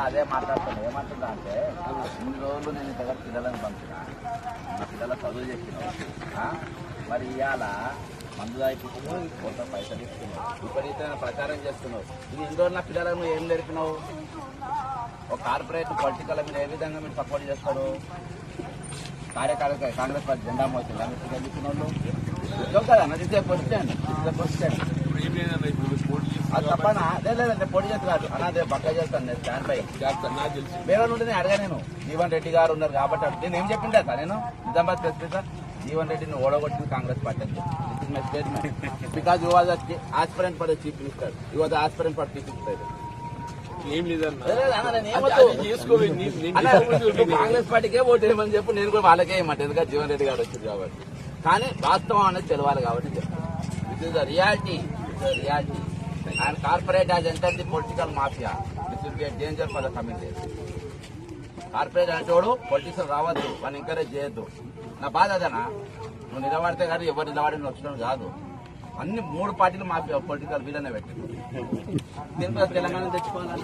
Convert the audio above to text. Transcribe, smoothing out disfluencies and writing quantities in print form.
అదే మాట్లాడుతున్నా. ఏమంటున్నా అంటే ఇన్ని రోజులు నేను ఇంత పిల్లలను పంపినా, నా పిల్లల చదువు చెప్పినా, మరి ఇవాళ మందు దాయిస్తున్నావు, కొంత పైసలు ఇస్తున్నావు, విపరీతమైన ప్రచారం చేస్తున్నావు. ఇది ఇన్ని రోజులు నా పిల్లలకు నువ్వు ఏం నేర్పినావు? ఒక కార్పొరేట్ పొలిటికల్ మీరు ఏ విధంగా మీరు సపోర్ట్ చేస్తారు? కాంగ్రెస్ పార్టీ జెండా మోసిందా మీరు చదివిన వాళ్ళు? కదా ఇదే క్వశ్చన్, అది తప్పనా? లేదంటే పోటీ చేసి కాదు అదే పక్క చేస్తాను. నేను స్టాండ్ బై వేరే ఉంటే అడగా. నేను జీవన్ రెడ్డి గారు ఉన్నారు కాబట్టి నేను ఏం చెప్పిందా సార్? నేను నిజామాబాద్ స్పెసిఫిక్ జీవన్ రెడ్డిని ఓడగొట్టింది కాంగ్రెస్ పార్టీ అని చెప్పి my statement. Because you was aspirant for chief minister, you was aspirant for chief minister. Congress పార్టీకే ఓటు వేయమని చెప్పి నేను కూడా వాళ్ళకే వేయమంటే, ఎందుకంటే జీవన్ రెడ్డి గారు వచ్చింది కాబట్టి. కానీ వాస్తవం అనేది తెలవాలి కాబట్టి చెప్తాను. This is the reality. Reality and corporate has entered the political mafia. This will be a danger for the coming days. Corporate అంటోడు పొలిటిషియన్ రావద్దు, వాళ్ళని ఎంకరేజ్ చేయొద్దు. నా బాధ అదేనా? నువ్వు నిలబడితే కానీ ఎవరు నిలబడి వచ్చిన కాదు. అన్ని 3 పార్టీలు మాఫియా పొలిటికల్ వీళ్ళనే పెట్టి దీనిపై తెలంగాణ తెచ్చుకోవాలని